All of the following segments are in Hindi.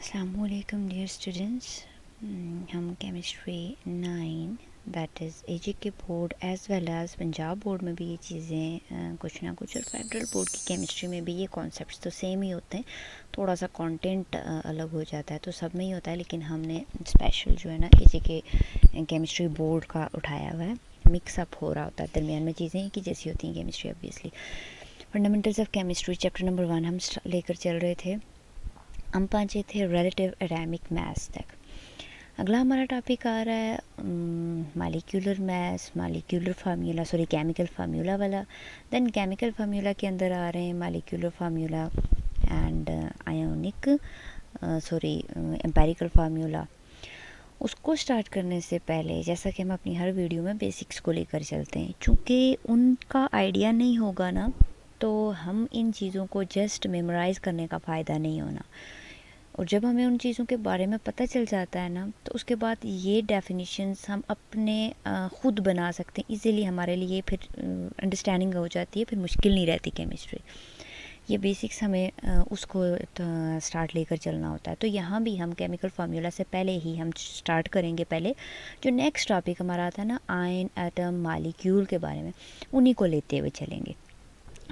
Assalamualaikum dear students. हम chemistry 9 that is AGK board as well as Punjab board में भी ये चीज़ें कुछ ना कुछ, और फेडरल बोर्ड की केमिस्ट्री में भी ये कॉन्सेप्ट्स तो सेम ही होते हैं, थोड़ा सा कंटेंट अलग हो जाता है, तो सब में ही होता है, लेकिन हमने स्पेशल जो है ना एजीके केमिस्ट्री बोर्ड का उठाया हुआ है। मिक्सअप हो रहा होता है दरमियान में चीज़ें कि जैसी होती हैं chemistry obviously. Fundamentals of chemistry chapter number 1 हम लेकर चल रहे थे, हम पहुँचे थे रिलेटिव एटॉमिक मास तक। अगला हमारा टॉपिक आ रहा है molecular mass, molecular formula, sorry chemical formula वाला। देन केमिकल फार्मूला के अंदर आ रहे हैं molecular formula and ionic sorry empirical formula. उसको स्टार्ट करने से पहले, जैसा कि हम अपनी हर वीडियो में बेसिक्स को लेकर चलते हैं, चूँकि उनका आइडिया नहीं होगा ना, तो हम इन चीज़ों को जस्ट मेमोराइज़ करने का फ़ायदा नहीं होना। और जब हमें उन चीज़ों के बारे में पता चल जाता है ना, तो उसके बाद ये डेफिनेशंस हम अपने ख़ुद बना सकते हैं इजीली, हमारे लिए फिर अंडरस्टैंडिंग हो जाती है, फिर मुश्किल नहीं रहती केमिस्ट्री। ये बेसिक्स हमें उसको स्टार्ट लेकर चलना होता है। तो यहाँ भी हम केमिकल फार्मूला से पहले ही हम स्टार्ट करेंगे। पहले जो नेक्स्ट टॉपिक हमारा आता है ना, आयन, एटम, मालिक्यूल के बारे में, उन्हीं को लेते हुए चलेंगे।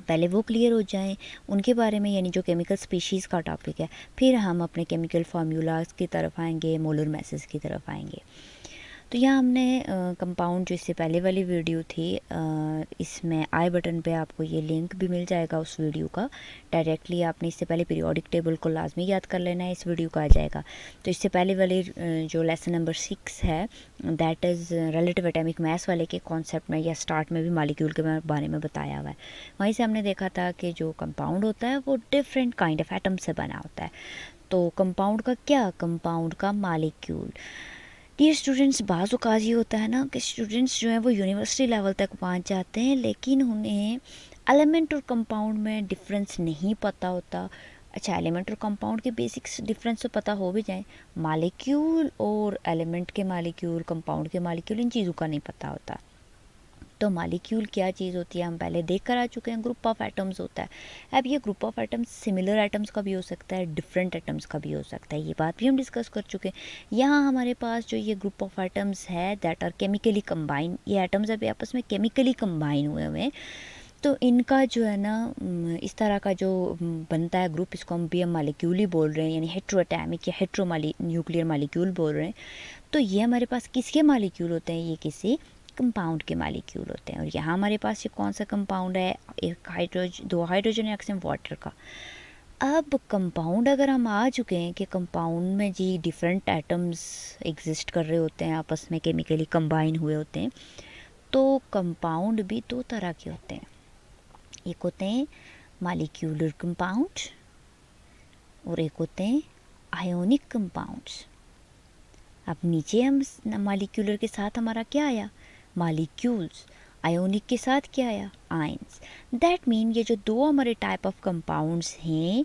पहले वो क्लियर हो जाएं उनके बारे में, यानी जो केमिकल स्पीशीज़ का टॉपिक है, फिर हम अपने केमिकल फार्मूलाज की तरफ आएंगे, मोलर मैसेज की तरफ आएंगे। तो यहाँ हमने कंपाउंड, जो इससे पहले वाली वीडियो थी, इसमें आई बटन पे आपको ये लिंक भी मिल जाएगा उस वीडियो का। डायरेक्टली आपने इससे पहले पीरियोडिक टेबल को लाजमी याद कर लेना है, इस वीडियो का आ जाएगा। तो इससे पहले वाले जो लेसन नंबर 6 है, that is relative atomic mass वाले के कॉन्सेप्ट में या स्टार्ट में भी मालिक्यूल के बारे में बताया हुआ है। वहीं से हमने देखा था कि जो कंपाउंड होता है वो डिफरेंट काइंड ऑफ एटम से बना होता है। तो कंपाउंड का क्या, कंपाउंड का मालिक्यूल। डियर स्टूडेंट्स, बाज़ औक़ात ये होता है ना कि स्टूडेंट्स जो हैं वो यूनिवर्सिटी लेवल तक पहुंच जाते हैं, लेकिन उन्हें एलिमेंट और कंपाउंड में डिफरेंस नहीं पता होता। अच्छा, एलिमेंट और कंपाउंड के बेसिक्स डिफरेंस तो पता हो भी जाए, मालिक्यूल और एलिमेंट के मालिक्यूल, कंपाउंड के मालिक्यूल, इन चीज़ों का नहीं पता होता। तो मालिक्यूल क्या चीज़ होती है हम पहले देख कर आ चुके हैं, ग्रुप ऑफ एटम्स होता है। अब ये group of atoms similar atoms का भी हो सकता है, डिफरेंट एटम्स का भी हो सकता है, ये बात भी हम डिस्कस कर चुके हैं। यहाँ हमारे पास जो ये ग्रुप ऑफ एटम्स है दैट आर केमिकली कंबाइन, ये एटम्स अभी आपस में केमिकली कंबाइन हुए हुए हैं। तो इनका जो है ना, इस तरह का जो बनता है ग्रुप, इसको हम भी हम मालिक्यूल ही बोल रहे हैं, यानी हेट्रोएटॉमिक या न्यूक्लियर मालिक्यूल बोल रहे हैं। तो ये हमारे पास किसके मालिक्यूल होते हैं, ये किसी कंपाउंड के मालिक्यूल होते हैं। और यहाँ हमारे पास ये कौन सा कंपाउंड है, एक हाइड्रोजन, 2 हाइड्रोजन एक ऑक्सीजन, वाटर का। अब कंपाउंड अगर हम आ चुके हैं कि कंपाउंड में जी डिफरेंट एटम्स एग्जिस्ट कर रहे होते हैं, आपस में केमिकली कंबाइन हुए होते हैं, तो कंपाउंड भी 2 तरह के होते हैं। एक होते हैं मालिक्यूलर कंपाउंड और एक होते हैं आयोनिक कंपाउंड्स। अब नीचे हम मालिक्यूलर के साथ हमारा क्या आया, मालिक्यूल्स। आयोनिक के साथ क्या आया, आयंस। दैट मीन ये जो 2 हमारे टाइप ऑफ कंपाउंड्स हैं,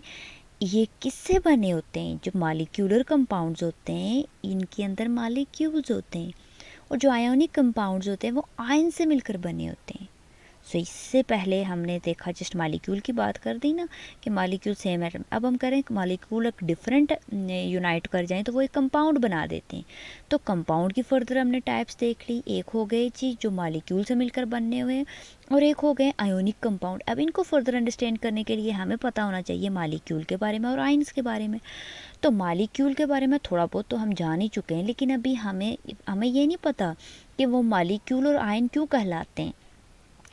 ये किससे बने होते हैं, जो मालिक्यूलर कंपाउंड्स होते हैं इनके अंदर मालिक्यूल्स होते हैं, और जो आयोनिक कंपाउंड्स होते हैं वो आयन से मिलकर बने होते हैं। सो इससे पहले हमने देखा, जस्ट मालिक्यूल की बात कर दी ना कि मालिक्यूल सेम एटम। अब हम करें मालिक्यूल एक डिफरेंट यूनाइट कर जाएं तो वो एक कंपाउंड बना देते हैं। तो कंपाउंड की फर्दर हमने टाइप्स देख ली, एक हो गए चीज़ जो मालिक्यूल से मिलकर बनने हुए हैं, और एक हो गए आयोनिक कंपाउंड। अब इनको फर्दर अंडरस्टैंड करने के लिए हमें पता होना चाहिए मालिक्यूल के बारे में और आयन्स के बारे में। तो मालिक्यूल के बारे में थोड़ा बहुत तो हम जान ही चुके हैं, लेकिन अभी हमें ये नहीं पता कि वो मालिक्यूल और आयन क्यों कहलाते हैं।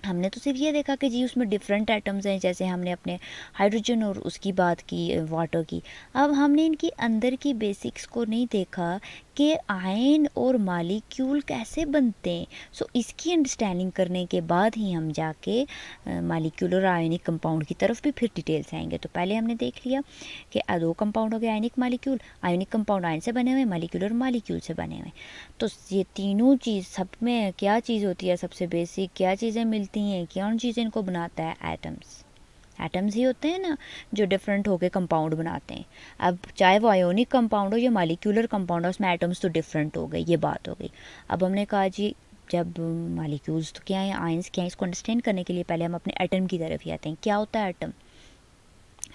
हमने तो सिर्फ ये देखा कि जी उसमें डिफरेंट एटम्स हैं, जैसे हमने अपने हाइड्रोजन और उसकी बात की, वाटर की। अब हमने इनकी अंदर की बेसिक्स को नहीं देखा कि आयन और मालिक्यूल कैसे बनते हैं। सो इसकी अंडरस्टैंडिंग करने के बाद ही हम जाके मालिक्यूल और आयनिक कंपाउंड की तरफ भी फिर डिटेल्स आएंगे। तो पहले हमने देख लिया कि 2 कंपाउंड हो गए, आयनिक मालिक्यूल। आयनिक कंपाउंड आयन से बने हुए, मालिक्यूलर मालिक्यूल से बने हुए। तो ये तीनों चीज़, सब में क्या चीज़ होती है, सबसे बेसिक क्या चीज़ें मिलती हैं, कौन चीज़ इनको बनाता है, एटम्स। एटम्स ही होते हैं ना जो डिफरेंट होके कंपाउंड बनाते हैं। अब चाहे वो आयोनिक कंपाउंड हो या मालिक्यूलर कंपाउंड हो, उसमें एटम्स तो डिफरेंट हो गए, ये बात हो गई। अब हमने कहा जी जब मालिक्यूल्स तो क्या है, आयंस क्या है, इसको अंडरस्टैंड करने के लिए पहले हम अपने एटम की तरफ ही आते हैं। क्या होता है atom?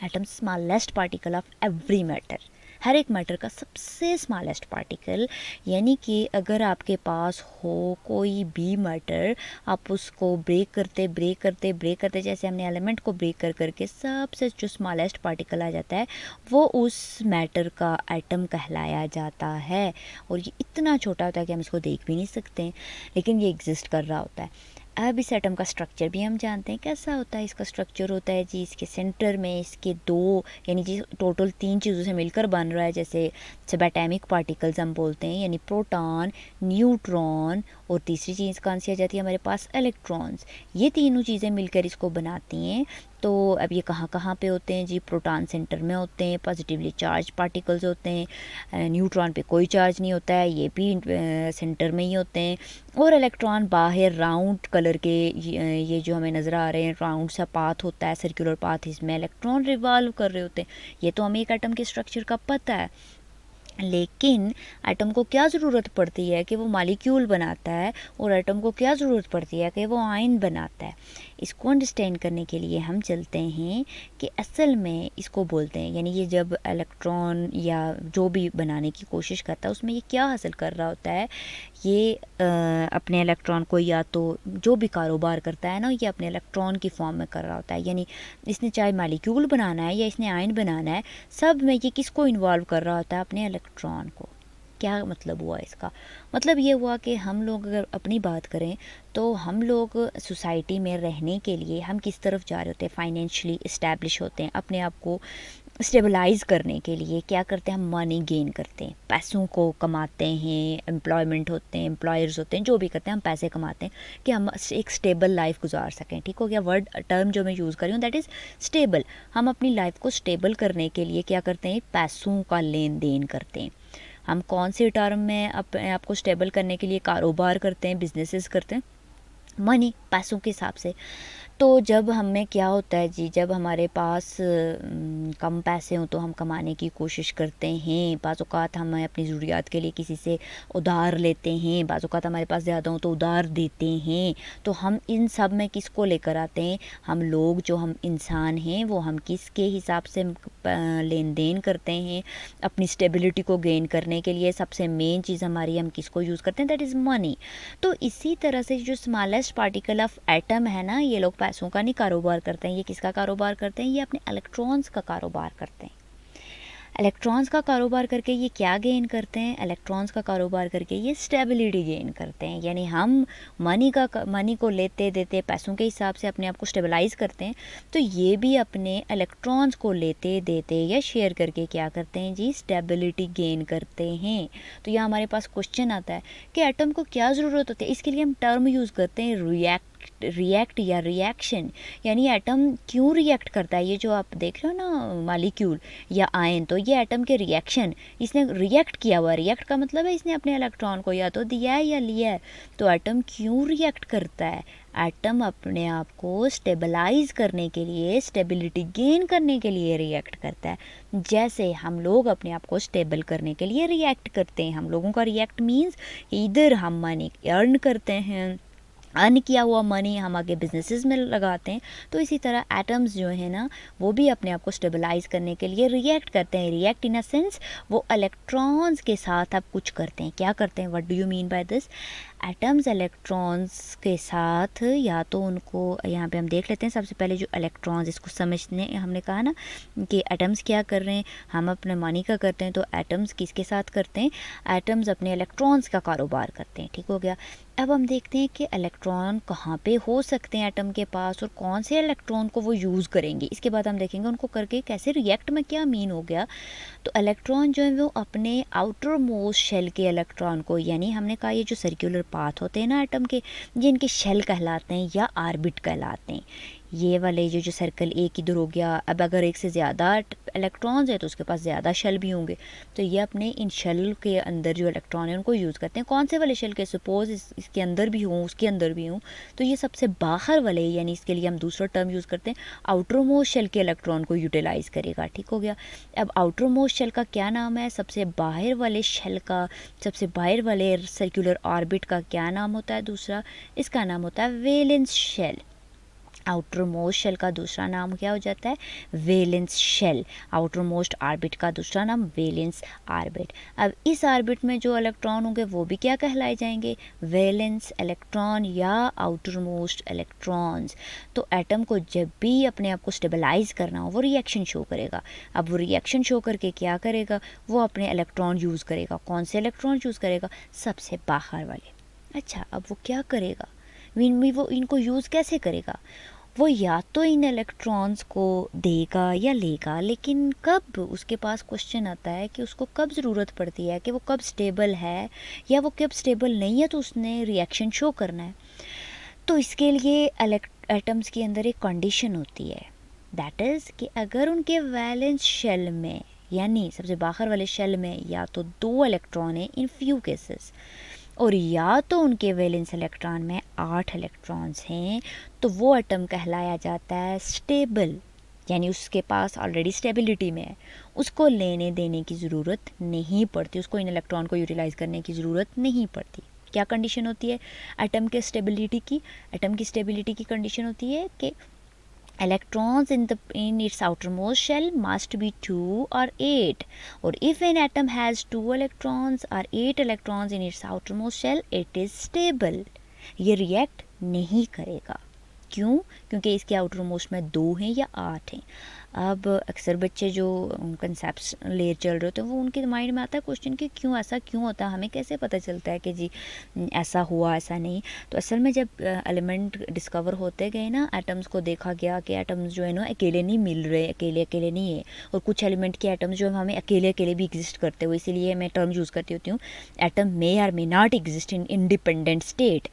Atom smallest particle of every matter. हर एक मैटर का सबसे स्मॉलेस्ट पार्टिकल, यानी कि अगर आपके पास हो कोई भी मैटर, आप उसको ब्रेक करते जैसे हमने एलिमेंट को ब्रेक कर करके सबसे जो स्मॉलेस्ट पार्टिकल आ जाता है वो उस मैटर का एटम कहलाया जाता है। और ये इतना छोटा होता है कि हम इसको देख भी नहीं सकते हैं, लेकिन ये एग्जिस्ट कर रहा होता है। अब इस एटम का स्ट्रक्चर भी हम जानते हैं कैसा होता है। इसका स्ट्रक्चर होता है जी, इसके सेंटर में इसके दो, यानी जी टोटल 3 चीज़ों से मिलकर बन रहा है, जैसे सबएटॉमिक पार्टिकल्स हम बोलते हैं, यानी प्रोटॉन, न्यूट्रॉन और तीसरी चीज़ कौन सी आ जाती है हमारे पास, इलेक्ट्रॉन्स। ये तीनों चीज़ें मिलकर इसको बनाती हैं। तो अब ये कहाँ कहाँ पे होते हैं जी, प्रोटॉन सेंटर में होते हैं, पॉजिटिवली चार्ज पार्टिकल्स होते हैं, न्यूट्रॉन पे कोई चार्ज नहीं होता है, ये भी सेंटर में ही होते हैं, और इलेक्ट्रॉन बाहर राउंड कलर के, ये जो हमें नज़र आ रहे हैं राउंड सा पाथ होता है, सर्कुलर पाथ, इसमें इलेक्ट्रॉन रिवॉल्व कर रहे होते हैं। ये तो हमें एक एटम के स्ट्रक्चर का पता है, लेकिन एटम को क्या ज़रूरत पड़ती है कि वो मॉलिक्यूल बनाता है, और एटम को क्या ज़रूरत पड़ती है कि वो आयन बनाता है। इसको अंडरस्टैंड करने के लिए हम चलते हैं कि असल में इसको बोलते हैं, यानी ये जब इलेक्ट्रॉन या जो भी बनाने की कोशिश करता है उसमें ये क्या हासिल कर रहा होता है, ये अपने इलेक्ट्रॉन को, या तो जो भी कारोबार करता है ना, ये अपने इलेक्ट्रॉन की फॉर्म में कर रहा होता है। यानी इसने चाहे मॉलिक्यूल बनाना है या इसने आयन बनाना है, सब में ये किसको इन्वॉल्व कर रहा होता है, अपने इलेक्ट्रॉन को। क्या मतलब हुआ इसका? मतलब ये हुआ कि हम लोग अगर अपनी बात करें तो हम लोग सोसाइटी में रहने के लिए हम किस तरफ जा रहे होते हैं, फाइनेंशियली इस्टेब्लिश होते हैं, अपने आप को स्टेबलाइज करने के लिए क्या करते हैं, हम मनी गेन करते हैं, पैसों को कमाते हैं, एम्प्लॉयमेंट होते हैं, एम्प्लॉयर्स होते हैं, जो भी करते हैं हम पैसे कमाते हैं कि हम एक स्टेबल लाइफ गुजार सकें। ठीक हो गया, वर्ड टर्म जो मैं यूज़ कर रही हूँ दैट इज़ स्टेबल। हम अपनी लाइफ को स्टेबल करने के लिए क्या करते हैं, पैसों का लेन देन करते हैं। हम कौन से टर्म में अपने आप को स्टेबल करने के लिए कारोबार करते हैं, बिजनेसेस करते हैं, मनी, पैसों के हिसाब से। तो जब हमें क्या होता है जी, जब हमारे पास कम पैसे हों तो हम कमाने की कोशिश करते हैं, बाज़ औक़ात हम अपनी ज़रूरियात के लिए किसी से उधार लेते हैं, बाज़ औक़ात हमारे पास ज़्यादा हो तो उधार देते हैं। तो हम इन सब में किसको लेकर आते हैं, हम लोग जो हम इंसान हैं वो हम किसके हिसाब से लेन देन करते हैं, अपनी स्टेबिलिटी को गेन करने के लिए सबसे मेन चीज़ हमारी, हम किसको यूज़ करते हैं, दैट इज़ मनी। तो इसी तरह से जो स्मॉलेस्ट पार्टिकल ऑफ एटम है ना, ये लोग पैसों का नहीं कारोबार करते हैं, ये किसका कारोबार करते हैं, ये अपने इलेक्ट्रॉन्स का कारोबार करते हैं। इलेक्ट्रॉन्स का कारोबार करके ये क्या गेन करते हैं, इलेक्ट्रॉन्स का कारोबार करके ये स्टेबिलिटी गेन करते हैं। यानी हम मनी को लेते देते पैसों के हिसाब से अपने आप को स्टेबलाइज करते हैं, तो ये भी अपने इलेक्ट्रॉन्स को लेते देते या शेयर करके क्या करते हैं जी, स्टेबिलिटी गेन करते हैं। तो यहाँ हमारे पास क्वेश्चन आता है कि एटम को क्या ज़रूरत होती है, इसके लिए हम टर्म यूज़ करते हैं रिएक्ट या रिएक्शन, यानी एटम क्यों रिएक्ट करता है। ये जो आप देख रहे हो ना मॉलिक्यूल या आयन, तो ये एटम के रिएक्शन, इसने रिएक्ट किया हुआ। रिएक्ट का मतलब है इसने अपने इलेक्ट्रॉन को या तो दिया है या लिया है। तो एटम क्यों रिएक्ट करता है, एटम अपने आप को स्टेबलाइज करने के लिए, स्टेबिलिटी गेन करने के लिए रिएक्ट करता है। जैसे हम लोग अपने आप को स्टेबल करने के लिए रिएक्ट करते हैं। हम लोगों का रिएक्ट मीन्स इधर हम मनी अर्न करते हैं, अर्न किया हुआ मनी हम आगे बिजनेसेस में लगाते हैं। तो इसी तरह एटम्स जो है ना, वो भी अपने आप को स्टेबलाइज करने के लिए रिएक्ट करते हैं। रिएक्ट इन अ सेंस वो इलेक्ट्रॉन्स के साथ अब कुछ करते हैं। क्या करते हैं, what do you mean by this? Atoms electrons के साथ या तो उनको, यहाँ पे हम देख लेते हैं सबसे पहले जो इलेक्ट्रॉन्स, इसको समझने, हमने कहा ना कि एटम्स क्या कर रहे हैं, हम अपने मनी का करते हैं, तो एटम्स किसके साथ करते हैं, एटम्स अपने इलेक्ट्रॉन्स का कारोबार करते हैं। ठीक हो गया। अब हम देखते हैं कि इलेक्ट्रॉन कहाँ पे हो सकते हैं एटम के पास, और कौन से इलेक्ट्रॉन को वो यूज़ करेंगे। इसके बाद हम देखेंगे उनको करके कैसे रिएक्ट में क्या मीन हो गया। तो इलेक्ट्रॉन जो है वो अपने आउटर मोस्ट शेल के इलेक्ट्रॉन को, यानी हमने कहा ये जो सर्कुलर पाथ होते हैं ना एटम के, ये इनके शेल कहलाते हैं या आर्बिट कहलाते हैं। ये वाले जो सर्कल एक इधर हो गया, अब अगर एक से ज़्यादा इलेक्ट्रॉन्स है तो उसके पास ज़्यादा शेल भी होंगे, तो ये अपने इन शेल के अंदर जो इलेक्ट्रॉन है उनको यूज़ करते हैं। कौन से वाले शेल के, सपोज इसके अंदर भी हों, उसके अंदर भी हों, तो ये सबसे बाहर वाले, यानी इसके लिए हम दूसरा टर्म यूज़ करते हैं, आउटर मोस्ट शेल के इलेक्ट्रॉन को यूटिलाइज़ करेगा। ठीक हो गया। अब आउटर मोस्ट शेल का क्या नाम है, सबसे बाहर वाले शेल का, सबसे बाहर वाले सर्कुलर ऑर्बिट का क्या नाम होता है दूसरा, इसका नाम होता है valence shell. Outer most shell का दूसरा नाम क्या हो जाता है, valence shell. Outer most orbit का दूसरा नाम वैलेंस ऑर्बिट। अब इस ऑर्बिट में जो इलेक्ट्रॉन होंगे वो भी क्या कहलाए जाएंगे, वैलेंस इलेक्ट्रॉन या आउटर मोस्ट इलेक्ट्रॉन्स। तो एटम को जब भी अपने आप को स्टेबलाइज करना हो वो रिएक्शन शो करेगा। अब वो रिएक्शन शो करके क्या करेगा, वो अपने इलेक्ट्रॉन यूज़ करेगा। कौन से इलेक्ट्रॉन यूज़ करेगा, सबसे बाहर वाले। अच्छा, अब वो क्या करेगा, वो इनको यूज़ कैसे करेगा, वो या तो इन इलेक्ट्रॉन्स को देगा या लेगा, लेकिन कब, उसके पास क्वेश्चन आता है कि उसको कब ज़रूरत पड़ती है, कि वो कब स्टेबल है या वो कब स्टेबल नहीं है, तो उसने रिएक्शन शो करना है। तो इसके लिए एटम्स के अंदर एक कंडीशन होती है, दैट इज़ कि अगर उनके वैलेंस शेल में, यानी सबसे बाहर वाले शेल में, या तो 2 इलेक्ट्रॉन है इन फ्यू केसेस, और या तो उनके वैलेंस इलेक्ट्रॉन में 8 इलेक्ट्रॉन्स हैं, तो वो एटम कहलाया जाता है स्टेबल, यानी उसके पास ऑलरेडी स्टेबिलिटी में है, उसको लेने देने की ज़रूरत नहीं पड़ती, उसको इन इलेक्ट्रॉन को यूटिलाइज़ करने की ज़रूरत नहीं पड़ती। क्या कंडीशन होती है एटम के स्टेबिलिटी की, एटम की स्टेबिलिटी की कंडीशन होती है कि electrons in its outermost shell must be 2 or 8, or if an atom has 2 electrons or 8 electrons in its outermost shell, it is stable। ये रिएक्ट नहीं करेगा। क्यों, क्योंकि इसके आउटर मोस्ट में 2 हैं या 8 हैं। अब अक्सर बच्चे जो कंसेप्ट्स ले चल रहे होते हैं वो उनके माइंड में आता है क्वेश्चन कि क्यों ऐसा क्यों होता है, हमें कैसे पता चलता है कि जी ऐसा हुआ ऐसा नहीं। तो असल में जब एलिमेंट डिस्कवर होते गए ना, एटम्स को देखा गया कि एटम्स जो है ना अकेले नहीं मिल रहे, अकेले अकेले नहीं है, और कुछ एलिमेंट के एटम्स जो हमें अकेले अकेले भी एग्जिस्ट करते हुए, इसीलिए मैं टर्म यूज़ करती होती हूँ, एटम मे और may not exist in independent state,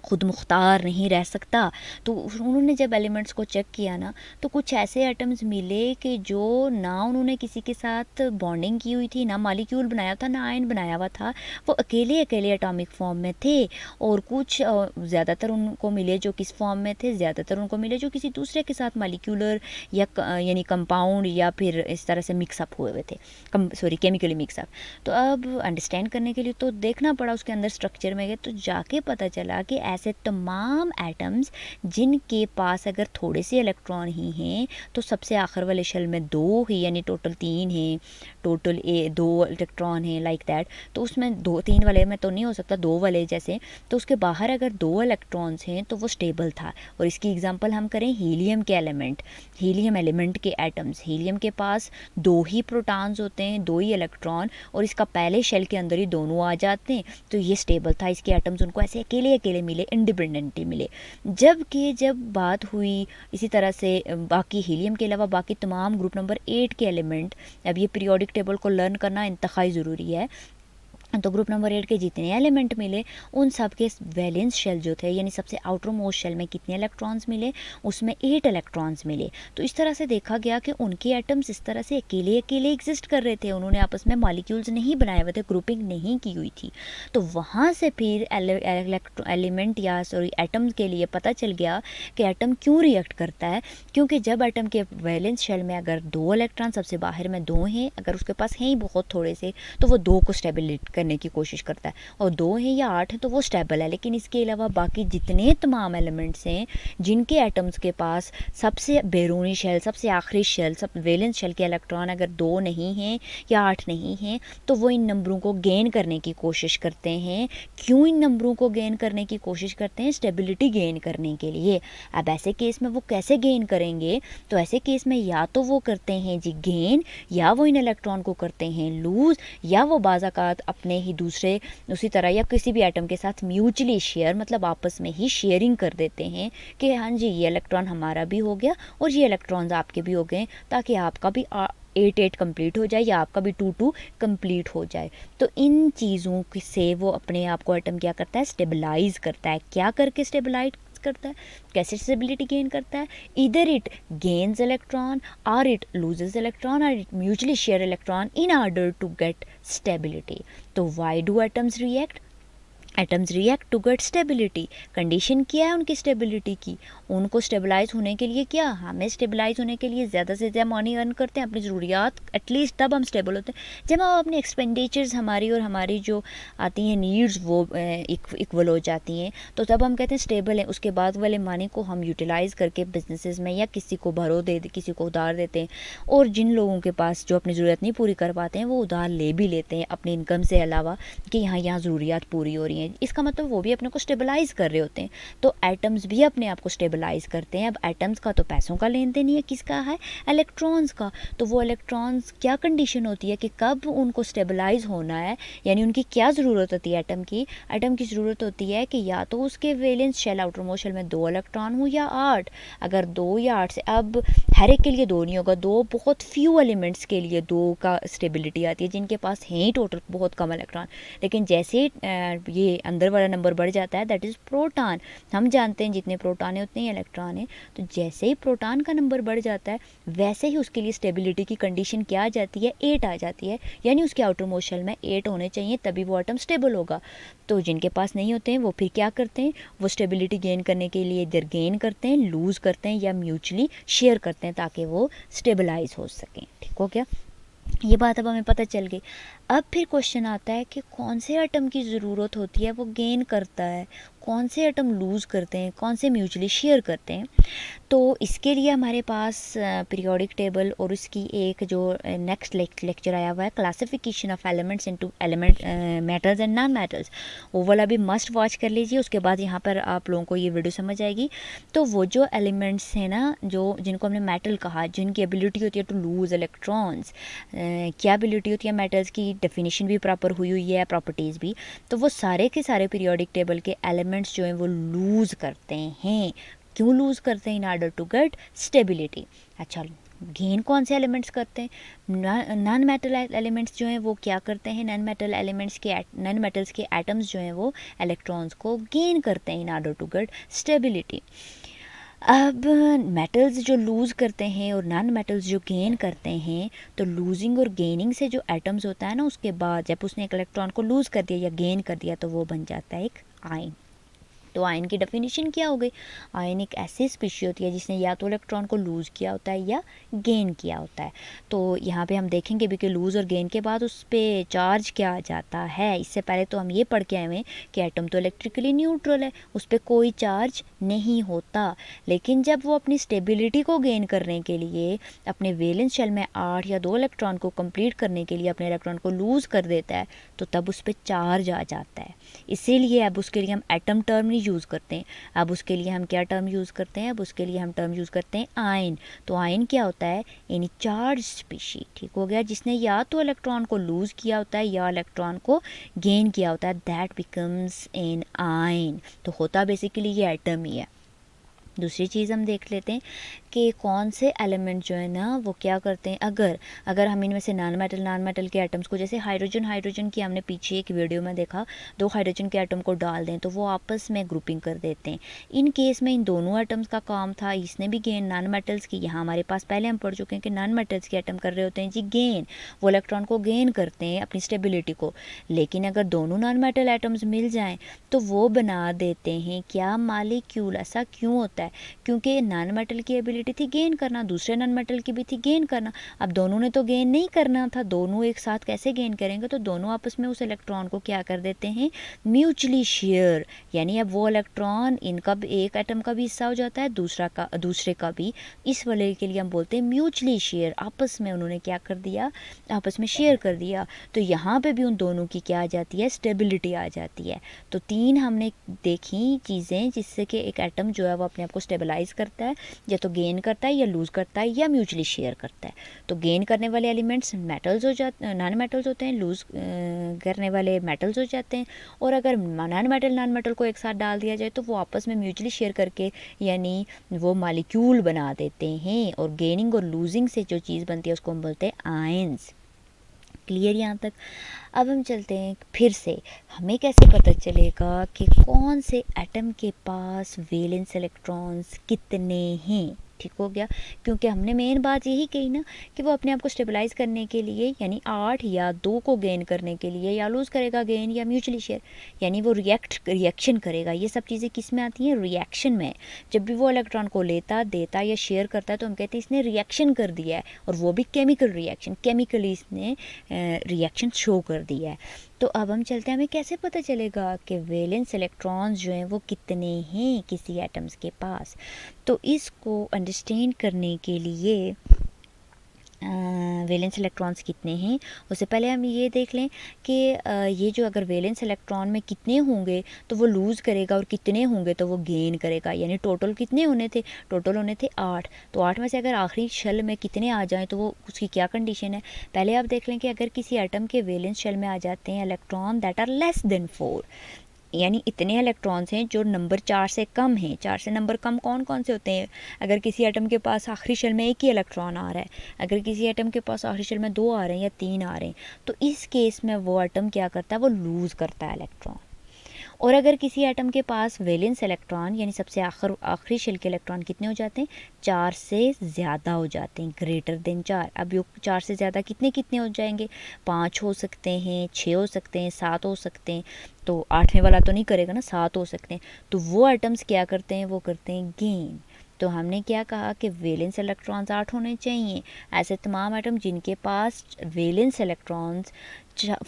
खुद मुख्तार नहीं रह सकता। तो उन्होंने जब एलिमेंट्स को चेक किया ना, तो कुछ ऐसे एटम्स मिले कि जो ना उन्होंने किसी के साथ बॉन्डिंग की हुई थी, ना मालिक्यूल बनाया था, ना आयन बनाया हुआ था, वो अकेले अकेले एटॉमिक फॉर्म में थे। और कुछ ज़्यादातर उनको मिले जो किस फॉर्म में थे, ज़्यादातर उनको मिले जो किसी दूसरे के साथ मालिक्यूलर या यानी कंपाउंड या फिर इस तरह से मिक्सअप हुए हुए थे, केमिकली मिक्सअप। तो अब अंडरस्टैंड करने के लिए तो देखना पड़ा उसके अंदर स्ट्रक्चर में गए, तो जाके पता चला कि ऐसे तमाम एटम्स जिनके पास अगर थोड़े से इलेक्ट्रॉन ही हैं, तो सबसे आखिर वाले शेल में 2 ही, यानी टोटल 3 हैं, टोटल 2 इलेक्ट्रॉन हैं, लाइक दैट। तो उसमें 2-3 वाले में तो नहीं हो सकता, 2 वाले जैसे, तो उसके बाहर अगर 2 इलेक्ट्रॉन्स हैं तो वो स्टेबल था। और इसकी एग्जांपल हम करें हीलियम के एलिमेंट, हीलियम एलिमेंट के एटम्स, हीलियम के पास 2 ही प्रोटॉन्स होते हैं, 2 ही इलेक्ट्रॉन, और इसका पहले शेल के अंदर ही दोनों आ जाते हैं, तो ये स्टेबल था। इसके एटम्स उनको ऐसे अकेले अकेले मिले, इंडिपेंडेंटली मिले। जब बात हुई इसी तरह से बाकी हीलियम के अलावा बाकी तमाम ग्रुप नंबर 8 के एलिमेंट, अब ये पीरियोडिक टेबल को लर्न करना इंतहाई ज़रूरी है। तो ग्रुप नंबर 8 के जितने एलिमेंट मिले उन सब के वैलेंस शेल जो थे, यानी सबसे आउटर मोस्ट शेल में कितने इलेक्ट्रॉन्स मिले, उसमें 8 इलेक्ट्रॉन्स मिले। तो इस तरह से देखा गया कि उनके एटम्स इस तरह से अकेले अकेले एग्जिस्ट कर रहे थे, उन्होंने आपस में मॉलिक्यूल्स नहीं बनाए हुए थे, ग्रुपिंग नहीं की हुई थी। तो वहाँ से फिर एलिमेंट या एटम के लिए पता चल गया कि एटम क्यों रिएक्ट करता है, क्योंकि जब एटम के वैलेंस शेल में अगर 2 इलेक्ट्रॉन, सबसे बाहर में 2 हैं, अगर उसके पास हैं ही बहुत थोड़े से, तो वो 2 को स्टेबिलिट करने की कोशिश करता है, और 2 हैं या 8 हैं तो वो स्टेबल है। लेकिन इसके अलावा बाकी जितने तमाम एलिमेंट्स हैं जिनके एटम्स के पास सबसे बैरूनी शेल, सबसे आखिरी शेल, सब वैलेंस शेल के इलेक्ट्रॉन अगर 2 नहीं हैं या 8 नहीं हैं, तो वो इन नंबरों को गेन करने की कोशिश करते हैं। क्यों इन नंबरों को गेन करने की कोशिश करते हैं, स्टेबिलिटी गेन करने के लिए। अब ऐसे केस में वो कैसे गेन करेंगे, तो ऐसे केस में या तो वो करते हैं जी गेन, या वो इन इलेक्ट्रॉन को करते हैं लूज़, या वो बाज़ाकात अपने ही दूसरे उसी तरह या किसी भी एटम के साथ म्यूचुअली शेयर, मतलब आपस में ही शेयरिंग कर देते हैं कि हाँ जी ये इलेक्ट्रॉन हमारा भी हो गया और ये इलेक्ट्रॉन्स आपके भी हो गए, ताकि आपका भी 8-8 कंप्लीट हो जाए या आपका भी 2-2 कंप्लीट हो जाए। तो इन चीज़ों से वो अपने आप को एटम क्या करता है, स्टेबलाइज करता है। क्या करके स्टेबलाइज करता है, कैसे स्टेबिलिटी गेन करता है, इधर इट गेन्स इलेक्ट्रॉन और इट लूजेस इलेक्ट्रॉन और it mutually share electron in order to get stability. तो why do atoms react, atoms react to get stability. Condition क्या है उनकी स्टेबिलिटी की, उनको स्टेबलाइज होने के लिए क्या, हमें स्टेबलाइज होने के लिए ज़्यादा से ज़्यादा मनी अर्न करते हैं, अपनी ज़रूरियात एटलीस्ट तब हम स्टेबल होते हैं जब हम अपनी एक्सपेंडिचर्स हमारी और हमारी जो आती हैं नीड्स वो इक्वल हो जाती हैं, तो तब हम कहते हैं स्टेबल हैं। उसके बाद वाले मनी को हम यूटिलाइज़ करके बिजनेसेस में या किसी को भरो दे किसी को उधार देते हैं, और जिन लोगों के पास जो अपनी ज़रूरत नहीं पूरी कर पाते हैं वो उधार ले भी लेते हैं अपनी इनकम से अलावा कि यहाँ ज़रूरियात पूरी हो रही हैं। इसका मतलब वो भी अपने को स्टेबलाइज़ कर रहे होते हैं। तो एटम्स भी अपने आप को स्टेबलाइज़ करते हैं। अब एटम्स का तो पैसों का लेन देन नहीं है, किसका है, इलेक्ट्रॉन्स का। तो वो इलेक्ट्रॉन्स क्या कंडीशन होती है कि कब उनको स्टेबलाइज होना है, यानी उनकी क्या ज़रूरत होती है एटम की। एटम की ज़रूरत होती है कि या तो उसके valence shell outer most shell में 2 इलेक्ट्रॉन हो या 8। अगर 2 या 8 से, अब हर एक के लिए 2 नहीं होगा, 2 बहुत फ्यू एलिमेंट्स के लिए 2 का स्टेबिलिटी आती है जिनके पास हैं ही टोटल बहुत कम इलेक्ट्रॉन। लेकिन जैसे ये अंदर वाला नंबर बढ़ जाता है, दैट इज़ प्रोटॉन। हम जानते हैं जितने प्रोटॉन है उतने ही इलेक्ट्रॉन है। तो जैसे ही प्रोटॉन का नंबर बढ़ जाता है वैसे ही उसके लिए स्टेबिलिटी की कंडीशन क्या आ जाती है, 8 आ जाती है। यानी उसके आउटर मोस्ट शेल में 8 होने चाहिए, तभी वो एटम स्टेबल होगा। तो जिनके पास नहीं होते हैं वो फिर क्या करते हैं, वो स्टेबिलिटी गेन करने के लिए इधर गेन करते हैं, लूज़ करते हैं या म्यूचुअली शेयर करते हैं ताकि वो स्टेबलाइज हो सकें। ठीक हो गया, ये बात अब हमें पता चल गई। अब फिर क्वेश्चन आता है कि कौन से एटम की ज़रूरत होती है वो गेन करता है, कौन से एटम लूज़ करते हैं, कौन से म्यूचुअली शेयर करते हैं। तो इसके लिए हमारे पास पीरियोडिक टेबल और उसकी एक जो नेक्स्ट लेक्चर आया हुआ है, classification of elements into element metals and non metals, वो वाला भी मस्ट वॉच कर लीजिए। उसके बाद यहाँ पर आप लोगों को ये वीडियो समझ आएगी। तो वो जो एलिमेंट्स हैं ना, जो जिनको हमने मेटल कहा, जिनकी एबिलिटी होती है टू लूज़ इलेक्ट्रॉन्स, क्या एबिलिटी होती है मेटल्स की, डेफिनेशन भी प्रॉपर हुई हुई है, प्रॉपर्टीज़ भी। तो वो सारे के सारे पीरियोडिक टेबल के एलिमेंट्स जो हैं वो लूज़ करते हैं। क्यों लूज़ करते हैं, in order to get stability. अच्छा, गेन कौन से एलिमेंट्स करते हैं, नॉन मेटल एलिमेंट्स जो हैं वो क्या करते हैं, नॉन मेटल एलिमेंट्स के नॉन मेटल्स के एटम्स जो हैं वो इलेक्ट्रॉन्स को गेन करते हैं in order to get stability. अब मेटल्स जो लूज़ करते हैं और नॉन मेटल्स जो गेन करते हैं, तो लूजिंग और गेनिंग से जो एटम्स होता है ना, उसके बाद जब उसने एक इलेक्ट्रॉन को लूज़ कर दिया या गेन कर दिया तो वो बन जाता है एक आयन। तो आयन की डेफिनेशन क्या हो गई, आयन एक ऐसी स्पीशी होती है जिसने या तो इलेक्ट्रॉन को लूज़ किया होता है या गेन किया होता है। तो यहाँ पे हम देखेंगे भी कि लूज़ और गेन के बाद उस पर चार्ज क्या आ जाता है। इससे पहले तो हम ये पढ़ के आए हुए कि एटम तो इलेक्ट्रिकली न्यूट्रल है, उस पर कोई चार्ज नहीं होता। लेकिन जब वो अपनी स्टेबिलिटी को गेन करने के लिए अपने वैलेंस शेल में 8 या 2 इलेक्ट्रॉन को कंप्लीट करने के लिए अपने इलेक्ट्रॉन को लूज़ कर देता है, तो तब उस पर चार्ज आ जाता है। इसीलिए अब उसके लिए हम एटम टर्म नहीं यूज़ करते हैं, अब उसके लिए हम क्या टर्म यूज़ करते हैं, अब उसके लिए हम टर्म यूज़ करते हैं आयन। तो आयन क्या होता है, यानी चार्ज स्पीशी। ठीक हो गया, जिसने या तो इलेक्ट्रॉन को लूज़ किया होता है या इलेक्ट्रॉन को गेन किया होता है, दैट बिकम्स एन आयन। तो होता बेसिकली ये एटम ही है। दूसरी चीज़ हम देख लेते हैं कि कौन से एलिमेंट जो है ना वो क्या करते हैं। अगर हम इनमें से नॉन मेटल के एटम्स को, जैसे हाइड्रोजन की हमने पीछे एक वीडियो में देखा, 2 हाइड्रोजन के एटम को डाल दें तो वो आपस में ग्रुपिंग कर देते हैं। इन केस में इन दोनों एटम्स का काम था, इसने भी गेन नॉन मेटल्स की। यहाँ हमारे पास पहले हम पढ़ चुके हैं कि नॉन मेटल्स के एटम कर रहे होते हैं जी गेन, वो इलेक्ट्रॉन को गेन करते हैं अपनी स्टेबिलिटी को। लेकिन अगर दोनों नॉन मेटल एटम्स मिल जाएँ तो वो बना देते हैं क्या, मालिक्यूल। ऐसा क्यों होता है, क्योंकि नॉन मेटल की एबिलिटी थी गेन करना, दूसरे नॉन मेटल की भी थी गेन करना। अब दोनों ने तो गेन नहीं करना था, दोनों एक साथ कैसे गेन करेंगे, तो दोनों आपस में उस इलेक्ट्रॉन को क्या कर देते हैं, म्यूचुअली शेयर। यानी अब वो इलेक्ट्रॉन इनका एक एटम का भी हिस्सा हो जाता है, दूसरे का भी। इस वाले के लिए हम बोलते हैं म्यूचुअली शेयर। आपस में उन्होंने क्या कर दिया, आपस में शेयर कर दिया। तो यहाँ पे भी उन दोनों की क्या आ जाती है, स्टेबिलिटी आ जाती है। तो 3 हमने देखी चीज़ें जिससे कि एक एटम जो है वो अपने आप को स्टेबलाइज करता है, या तो गेन करता है या लूज़ करता है या म्यूचुअली शेयर करता है। तो गेन करने वाले एलिमेंट्स मेटल्स हो जाते, नॉन मेटल्स होते हैं, लूज़ करने वाले मेटल्स हो जाते हैं। और अगर नॉन मेटल को एक साथ डाल दिया जाए तो वो आपस में म्यूचुअली शेयर करके यानी वो मालिक्यूल बना देते हैं। और गेनिंग और लूजिंग से जो चीज़ बनती है उसको हम बोलते हैं आयंस। क्लियर यहाँ तक। अब हम चलते हैं फिर से, हमें कैसे पता चलेगा कि कौन से एटम के पास वैलेंस इलेक्ट्रॉन्स कितने हैं। ठीक हो गया, क्योंकि हमने मेन बात यही कही ना कि वो अपने आप को स्टेबलाइज करने के लिए यानी 8 या 2 को गेन करने के लिए या लूज़ करेगा गेन या म्यूचुअली शेयर, यानी वो रिएक्शन करेगा। ये सब चीज़ें किस में आती हैं? रिएक्शन में। जब भी वो इलेक्ट्रॉन को लेता देता या शेयर करता है तो हम कहते हैं इसने रिएक्शन कर दिया है, और वो भी केमिकल रिएक्शन, केमिकली इसने रिएक्शन शो कर दिया है। तो अब हम चलते हैं, हमें कैसे पता चलेगा कि वैलेंस इलेक्ट्रॉन्स जो हैं वो कितने हैं किसी एटम्स के पास। तो इसको अंडरस्टैंड करने के लिए वैलेंस इलेक्ट्रॉन्स कितने हैं उससे पहले हम ये देख लें कि ये जो अगर वैलेंस इलेक्ट्रॉन में कितने होंगे तो वो लूज़ करेगा और कितने होंगे तो वो गेन करेगा। यानी टोटल कितने होने थे? टोटल होने थे 8। तो 8 में से अगर आखिरी शेल में कितने आ जाएं तो वो उसकी क्या कंडीशन है? पहले आप देख लें कि अगर किसी एटम के वैलेंस शेल में आ जाते हैं electron that are less than 4, यानी इतने इलेक्ट्रॉन्स हैं जो नंबर 4 से कम हैं। 4 से नंबर कम कौन कौन से होते हैं? अगर किसी एटम के पास आखिरी शेल में एक ही इलेक्ट्रॉन आ रहा है, अगर किसी एटम के पास आखिरी शेल में 2 आ रहे हैं या 3 आ रहे हैं, तो इस केस में वो एटम क्या करता है? वो लूज़ करता है इलेक्ट्रॉन। और अगर किसी एटम के पास वैलेंस इलेक्ट्रॉन यानी सबसे आखिरी शेल के इलेक्ट्रॉन कितने हो जाते हैं? 4 से ज़्यादा हो जाते हैं, ग्रेटर देन 4। अब ये 4 से ज़्यादा कितने कितने हो जाएंगे? 5 हो सकते हैं, 6 हो सकते हैं, 7 हो सकते हैं। तो 8वें वाला तो नहीं करेगा ना, 7 हो सकते हैं। तो वो एटम्स क्या करते हैं? वो करते हैं गेन। तो हमने क्या कहा कि वैलेंस इलेक्ट्रॉन्स 8 होने चाहिए। ऐसे तमाम एटम जिनके पास वैलेंस इलेक्ट्रॉन्स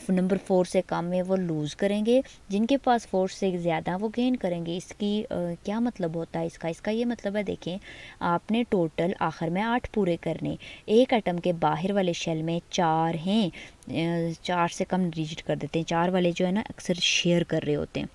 नंबर 4 से कम है वो लूज़ करेंगे, जिनके पास 4 से ज़्यादा वो गेन करेंगे। इसकी क्या मतलब होता है इसका ये मतलब है, देखें आपने टोटल आखिर में 8 पूरे करने, एक एटम के बाहर वाले शेल में 4 हैं, 4 से कम डिजिट कर देते हैं। 4 वाले जो है ना अक्सर शेयर कर रहे होते हैं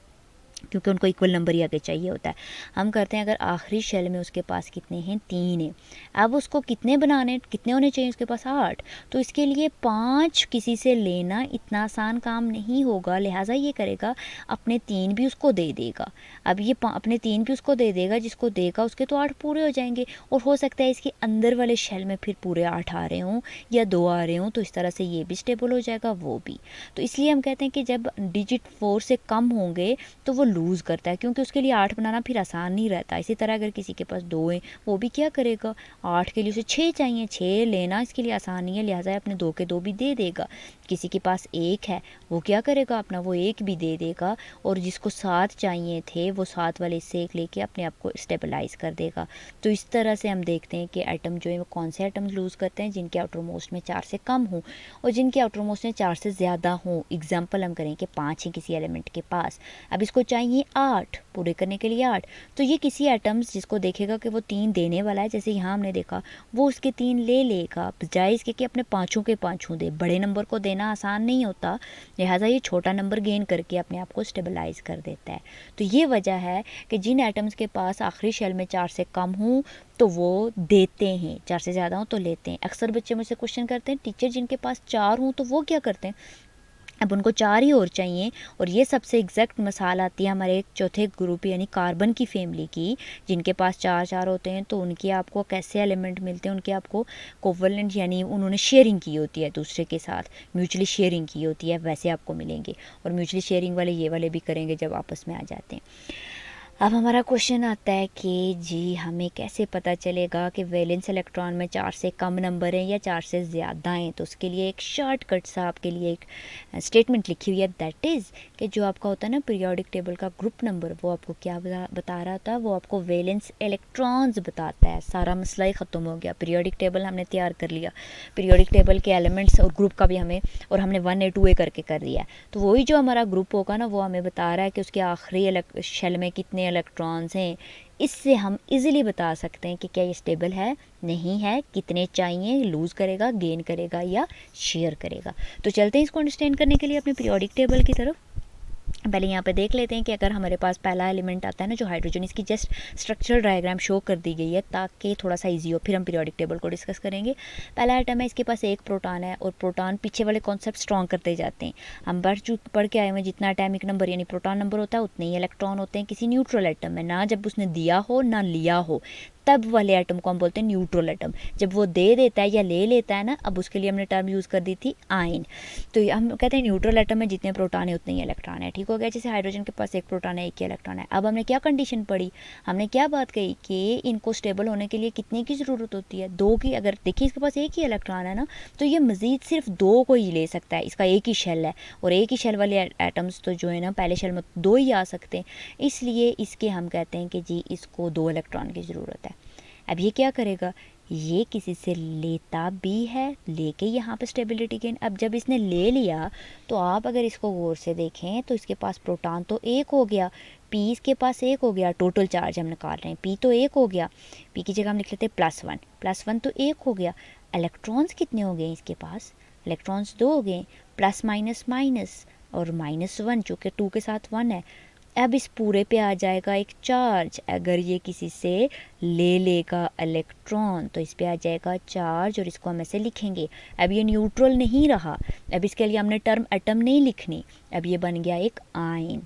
क्योंकि उनको इक्वल नंबर ही आगे चाहिए होता है। हम करते हैं अगर आखिरी शेल में उसके पास कितने हैं? 3 हैं। अब उसको कितने बनाने, कितने होने चाहिए उसके पास? 8। तो इसके लिए 5 किसी से लेना इतना आसान काम नहीं होगा, लिहाजा ये करेगा अपने 3 भी उसको दे देगा। अब ये अपने 3 भी उसको दे देगा, जिसको देगा उसके तो 8 पूरे हो जाएंगे, और हो सकता है इसके अंदर वाले शेल में फिर पूरे 8 आ रहे हों या 2 आ रहे हों, तो इस तरह से ये भी स्टेबल हो जाएगा, वो भी। तो इसलिए हम कहते हैं कि जब डिजिट 4 से कम होंगे तो वो लूज़ करता है, क्योंकि उसके लिए 8 बनाना फिर आसान नहीं रहता। इसी तरह अगर किसी के पास 2 हैं वो भी क्या करेगा? 8 के लिए उसे 6 चाहिए, 6 लेना इसके लिए आसान नहीं है, लिहाजा अपने 2 के 2 भी दे देगा। किसी के पास 1 है वो क्या करेगा? अपना वो 1 भी दे देगा, और जिसको 7 चाहिए थे वो 7 वाले से 1 लेके अपने आप को स्टेबलाइज कर देगा। तो इस तरह से हम देखते हैं कि एटम जो है वो कौन से एटम लूज़ करते हैं? जिनके आउटर मोस्ट में 4 से कम हों, और जिनके आउटर मोस्ट में 4 से ज़्यादा हों। एग्जाम्पल हम करें कि 5 है किसी एलिमेंट के पास, अब इसको चाहिए 8 पूरे करने के लिए 8। तो ये किसी एटम्स जिसको देखेगा कि वो 3 देने वाला है, जैसे यहाँ हमने देखा, वो उसके 3 ले लेगा, बजाय इसके कि अपने 5 के 5 दे। बड़े नंबर को देना आसान नहीं होता, लिहाजा ये छोटा नंबर गेन करके अपने आप को स्टेबलाइज कर देता है। तो ये वजह है कि जिन एटम्स के पास आखिरी शेल में 4 से कम हों तो वो देते हैं, 4 से ज़्यादा हों तो लेते हैं। अक्सर बच्चे मुझसे क्वेश्चन करते हैं, टीचर जिनके पास 4 हों तो वो क्या करते हैं? अब उनको 4 ही और चाहिए, और ये सबसे एग्जैक्ट मिसाल आती है हमारे एक चौथे ग्रुप यानी कार्बन की फैमिली की, जिनके पास 4 होते हैं। तो उनके आपको कैसे एलिमेंट मिलते हैं? उनके आपको कोवलेंट यानी उन्होंने शेयरिंग की होती है दूसरे के साथ, म्यूचुअली शेयरिंग की होती है, वैसे आपको मिलेंगे। और म्यूचुअली शेयरिंग वाले ये वाले भी करेंगे जब आपस में आ जाते हैं। अब हमारा क्वेश्चन आता है कि जी हमें कैसे पता चलेगा कि वैलेंस इलेक्ट्रॉन में 4 से कम नंबर हैं या 4 से ज़्यादा हैं? तो उसके लिए एक शॉर्टकट सा आपके लिए एक स्टेटमेंट लिखी हुई है, दैट इज़ कि जो आपका होता है ना पीरियोडिक टेबल का ग्रुप नंबर, वो आपको क्या बता रहा था? वो आपको वैलेंस इलेक्ट्रॉन्स बताता है। सारा मसला ही ख़त्म हो गया। पीरियोडिक टेबल हमने तैयार कर लिया, पीरियोडिक टेबल के एलिमेंट्स और ग्रुप का भी हमें, और हमने 1A 2A करके कर दिया। तो वही जो हमारा ग्रुप होगा ना वो हमें बता रहा है कि उसके आखिरी शेल में कितने इलेक्ट्रॉन्स हैं। इससे हम इजीली बता सकते हैं कि क्या ये स्टेबल है, नहीं है, कितने चाहिए, लूज़ करेगा, गेन करेगा या शेयर करेगा। तो चलते हैं इसको अंडरस्टैंड करने के लिए अपने पीरियोडिक टेबल की तरफ। पहले यहाँ पे देख लेते हैं कि अगर हमारे पास पहला एलिमेंट आता है ना जो हाइड्रोजन, इसकी जस्ट स्ट्रक्चरल डायग्राम शो कर दी गई है ताकि थोड़ा सा इजी हो, फिर हम पीरियोडिक टेबल को डिस्कस करेंगे। पहला आइटम है, इसके पास एक प्रोटॉन है, और प्रोटॉन पीछे वाले कॉन्सेप्ट स्ट्रॉन्ग करते जाते हैं। हम पढ़ के आए हुए जितना एटॉमिक नंबर यानी प्रोटॉन नंबर होता है उतने ही इलेक्ट्रॉन होते हैं किसी न्यूट्रल एटम में, ना जब उसने दिया हो ना लिया हो। तब वाले एटम को हम बोलते हैं न्यूट्रल एटम। जब वो दे देता है या ले लेता है ना, अब उसके लिए हमने टर्म यूज़ कर दी थी आयन। तो हम कहते हैं न्यूट्रल एटम में जितने प्रोटॉन है उतने ही इलेक्ट्रॉन है, ठीक हो गया। जैसे हाइड्रोजन के पास एक प्रोटॉन है, एक ही इलेक्ट्रॉन है। अब हमने क्या कंडीशन पढ़ी, हमने क्या बात कही कि इनको स्टेबल होने के लिए कितने की ज़रूरत होती है, 2 की। अगर देखिए इसके पास एक ही इलेक्ट्रॉन है ना, तो ये मज़ीद सिर्फ 2 को ही ले सकता है, इसका एक ही शेल है, और एक ही शेल वाले एटम्स तो जो है ना पहले शेल में 2 ही आ सकते हैं, इसलिए इसके हम कहते हैं कि जी इसको 2 इलेक्ट्रॉन की ज़रूरत है। अब ये क्या करेगा, ये किसी से लेता भी है, लेके यहाँ पे स्टेबिलिटी गेन। अब जब इसने ले लिया तो आप अगर इसको गौर से देखें तो इसके पास प्रोटॉन तो एक हो गया, पी इसके पास एक हो गया, टोटल चार्ज हम निकाल रहे हैं, पी तो एक हो गया, पी की जगह हम लिख लेते हैं +1 तो एक हो गया। इलेक्ट्रॉन्स कितने हो गए इसके पास, इलेक्ट्रॉन्स 2 हो गए, प्लस माइनस माइनस और -1 जो कि 2 के साथ 1 है। अब इस पूरे पे आ जाएगा एक चार्ज, अगर ये किसी से ले लेगा इलेक्ट्रॉन तो इस पे आ जाएगा चार्ज, और इसको हम ऐसे लिखेंगे। अब ये न्यूट्रल नहीं रहा, अब इसके लिए हमने टर्म एटम नहीं लिखनी, अब ये बन गया एक आयन।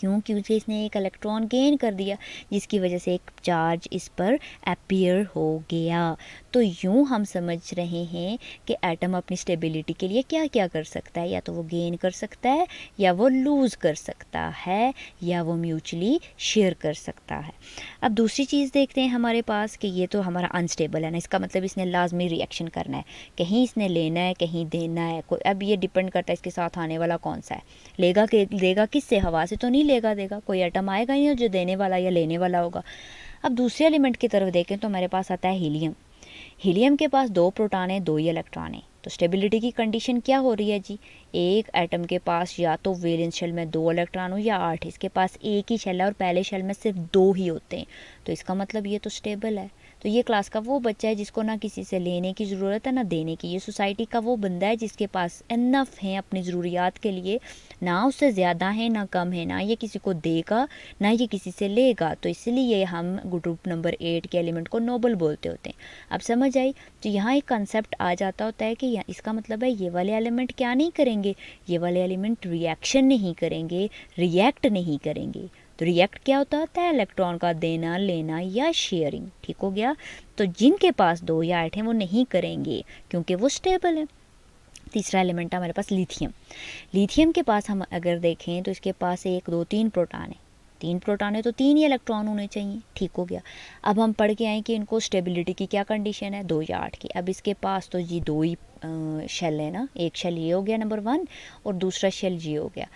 क्यों, क्योंकि इसने एक इलेक्ट्रॉन गेन कर दिया, जिसकी वजह से एक चार्ज इस पर अपीयर हो गया। तो यूँ हम समझ रहे हैं कि एटम अपनी स्टेबिलिटी के लिए क्या क्या कर सकता है, या तो वो गेन कर सकता है, या वो लूज़ कर सकता है, या वो म्यूचुअली शेयर कर सकता है। अब दूसरी चीज़ देखते हैं हमारे पास कि ये तो हमारा अनस्टेबल है ना, इसका मतलब इसने लाजमी रिएक्शन करना है, कहीं इसने लेना है कहीं देना है। कोई अब ये डिपेंड करता है इसके साथ आने वाला कौन सा है, लेगा किससे, हवा से तो नहीं देगा, कोई एटम आएगा ही नहीं जो देने वाला या लेने वाला होगा। अब दूसरे एलिमेंट की तरफ देखें तो हमारे पास आता है हीलियम। हीलियम के पास 2 प्रोटॉन है, 2 ही इलेक्ट्रॉन है। तो स्टेबिलिटी की कंडीशन क्या हो रही है जी, एक एटम के पास या तो वैलेंस शेल में 2 इलेक्ट्रॉन हो या 8, इसके पास एक ही शेल है और पहले शेल में सिर्फ 2 ही होते हैं, तो इसका मतलब ये तो स्टेबल है। तो ये क्लास का वो बच्चा है जिसको ना किसी से लेने की ज़रूरत है ना देने की। ये सोसाइटी का वो बंदा है जिसके पास इनफ है अपनी ज़रूरियात के लिए, ना उससे ज़्यादा है ना कम है, ना ये किसी को देगा ना ये किसी से लेगा। तो इसलिए हम ग्रुप नंबर 8 के एलिमेंट को नोबल बोलते होते हैं। अब समझ आई, तो यहाँ एक कंसेप्ट आ जाता होता है कि इसका मतलब है ये वाले एलिमेंट क्या नहीं करेंगे, ये वाले एलिमेंट रिएक्शन नहीं करेंगे, रिएक्ट नहीं करेंगे। तो रिएक्ट क्या होता है, इलेक्ट्रॉन का देना लेना या शेयरिंग, ठीक हो गया। तो जिनके पास 2 या 8 हैं वो नहीं करेंगे क्योंकि वो स्टेबल है। तीसरा एलिमेंट है हमारे पास लिथियम। लिथियम के पास हम अगर देखें तो इसके पास 1 2 3 प्रोटॉन है, 3 प्रोटॉन है तो 3 ही इलेक्ट्रॉन होने चाहिए, ठीक हो गया। अब हम पढ़ के आए कि इनको स्टेबिलिटी की क्या कंडीशन है, 2 या 8 की। अब इसके पास तो जी 2 ही शेल है ना, एक शेल ये हो गया नंबर 1 और दूसरा शेल ये हो गया।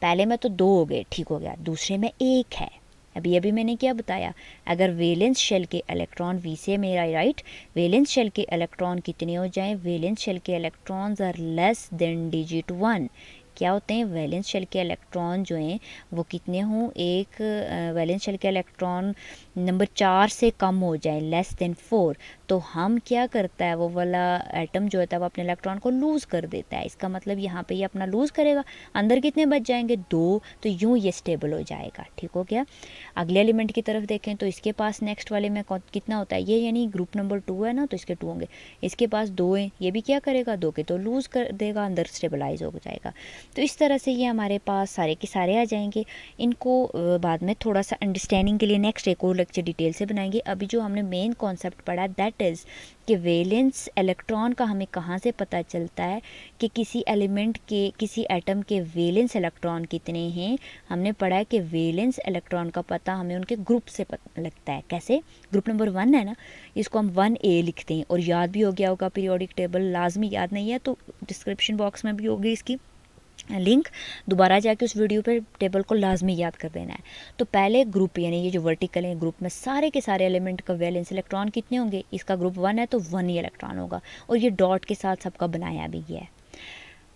पहले में तो 2 हो गए, ठीक हो गया, दूसरे में 1 है। अभी मैंने क्या बताया, अगर वैलेंस शेल के इलेक्ट्रॉन वी से मेरा राइट, वैलेंस शेल के इलेक्ट्रॉन कितने हो जाएं, वैलेंस शेल के electrons are less than digit 1। क्या होते हैं, वैलेंस शेल के इलेक्ट्रॉन जो हैं वो कितने हों, एक वैलेंस शेल के इलेक्ट्रॉन नंबर 4 से कम हो जाए, लेस देन 4, तो हम क्या करता है वो वाला एटम जो होता है वो अपने इलेक्ट्रॉन को लूज़ कर देता है। इसका मतलब यहाँ पे ये अपना लूज़ करेगा, अंदर कितने बच जाएंगे, 2, तो यूँ ये स्टेबल हो जाएगा, ठीक हो गया। अगले एलिमेंट की तरफ देखें तो इसके पास नेक्स्ट वाले में कितना होता है, ये यानी ग्रुप नंबर 2 है ना, तो इसके 2 होंगे। इसके पास 2 हैं, ये भी क्या करेगा, 2 के तो लूज़ कर देगा, अंदर स्टेबलाइज हो जाएगा। तो इस तरह से ये हमारे पास सारे के सारे आ जाएंगे। इनको बाद में थोड़ा सा अंडरस्टैंडिंग के लिए नेक्स्ट एक और लेक्चर डिटेल से बनाएंगे। अभी जो हमने मेन कॉन्सेप्ट पढ़ा दैट इज़ कि वैलेंस इलेक्ट्रॉन का हमें कहाँ से पता चलता है कि किसी एलिमेंट के, किसी एटम के वैलेंस इलेक्ट्रॉन कितने हैं। हमने पढ़ा है कि वैलेंस इलेक्ट्रॉन का पता हमें उनके ग्रुप से पता लगता है। कैसे, ग्रुप नंबर 1 है ना, इसको हम 1A लिखते हैं, और याद भी हो गया होगा पीरियोडिक टेबल, लाजमी याद नहीं है तो डिस्क्रिप्शन बॉक्स में भी होगी इसकी लिंक, दोबारा जाके उस वीडियो पे टेबल को लाजमी याद कर देना है। तो पहले ग्रुप यानी ये जो वर्टिकल है, ग्रुप में सारे के सारे एलिमेंट का वैलेंस इलेक्ट्रॉन कितने होंगे, इसका ग्रुप 1 है तो 1 ही इलेक्ट्रॉन होगा, और ये डॉट के साथ सबका बनाया भी गया है।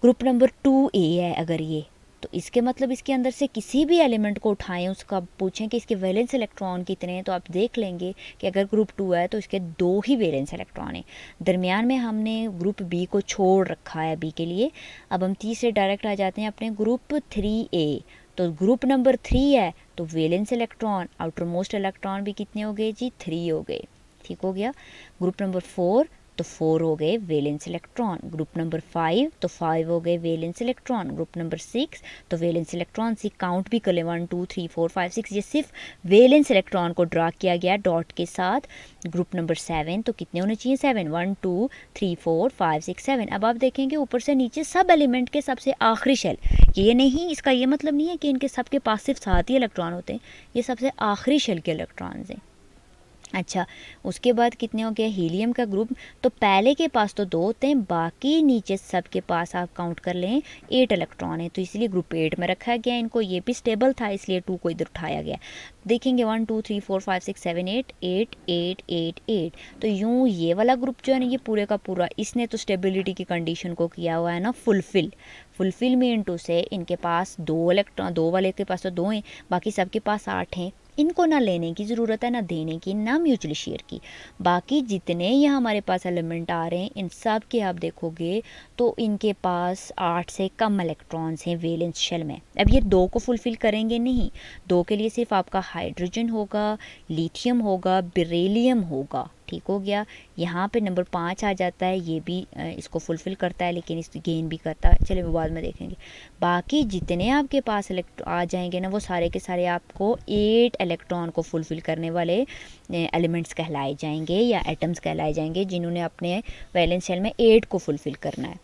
ग्रुप नंबर 2A है अगर ये, तो इसके मतलब इसके अंदर से किसी भी एलिमेंट को उठाएं, उसका पूछें कि इसके वैलेंस इलेक्ट्रॉन कितने हैं, तो आप देख लेंगे कि अगर ग्रुप 2 है तो इसके 2 ही वैलेंस इलेक्ट्रॉन हैं। दरमियान में हमने ग्रुप बी को छोड़ रखा है बी के लिए। अब हम तीसरे डायरेक्ट आ जाते हैं अपने ग्रुप 3A। तो ग्रुप नंबर 3 है तो valence electron, outer most electron भी कितने हो गए जी, 3 हो गए, ठीक हो गया। ग्रुप नंबर 4 तो 4 हो गए वैलेंस इलेक्ट्रॉन। ग्रुप नंबर 5 तो 5 हो गए वैलेंस इलेक्ट्रॉन। ग्रुप नंबर 6 तो वैलेंस इलेक्ट्रॉन से काउंट भी कर ले 1 2 3 4 5 6, ये सिर्फ वैलेंस इलेक्ट्रॉन को ड्रा किया गया डॉट के साथ। ग्रुप नंबर 7 तो कितने होने चाहिए 7, 1 2 3 4 5 6 7। अब आप देखेंगे ऊपर से नीचे सब एलिमेंट के सबसे आखिरी शेल, ये नहीं, इसका ये मतलब नहीं है कि इनके सबके पास सिर्फ 7 ही इलेक्ट्रॉन होते हैं, ये सबसे आखिरी शेल के इलेक्ट्रॉन्स हैं। अच्छा, उसके बाद कितने हो गया हीलियम का ग्रुप, तो पहले के पास तो 2 होते हैं, बाकी नीचे सब के पास आप काउंट कर लें 8 इलेक्ट्रॉन है, तो इसलिए ग्रुप 8 में रखा गया इनको। ये भी स्टेबल था इसलिए 2 को इधर उठाया गया। देखेंगे 1 2 3 4 5 6 7 8 8 8 8 8, तो यूँ ये वाला ग्रुप जो है ना ये पूरे का पूरा इसने तो स्टेबिलिटी की कंडीशन को किया हुआ है ना फुलफिल में इनटू से इनके पास 2 इलेक्ट्रॉन, 2 वाले के पास तो 2 हैं, बाकी सबके पास 8 हैं। इनको ना लेने की ज़रूरत है, ना देने की, ना म्यूचुअली शेयर की। बाकी जितने यहाँ हमारे पास एलिमेंट आ रहे हैं इन सब के आप देखोगे तो इनके पास 8 से कम इलेक्ट्रॉन्स हैं वैलेंस शेल में। अब ये 2 को फुलफ़िल करेंगे नहीं, 2 के लिए सिर्फ आपका हाइड्रोजन होगा, लिथियम होगा, बेरिलियम होगा, ठीक हो गया। यहाँ पे नंबर 5 आ जाता है, ये भी इसको फुलफ़िल करता है लेकिन इस गेन भी करता है, चलिए वो बाद में देखेंगे। बाकी जितने आपके पास आ जाएंगे ना वो सारे के सारे आपको 8 इलेक्ट्रॉन को फुलफ़िल करने वाले एलिमेंट्स कहलाए जाएंगे या एटम्स कहलाए जाएंगे, जिन्होंने अपने वैलेंस शेल में 8 को फुलफ़िल करना है।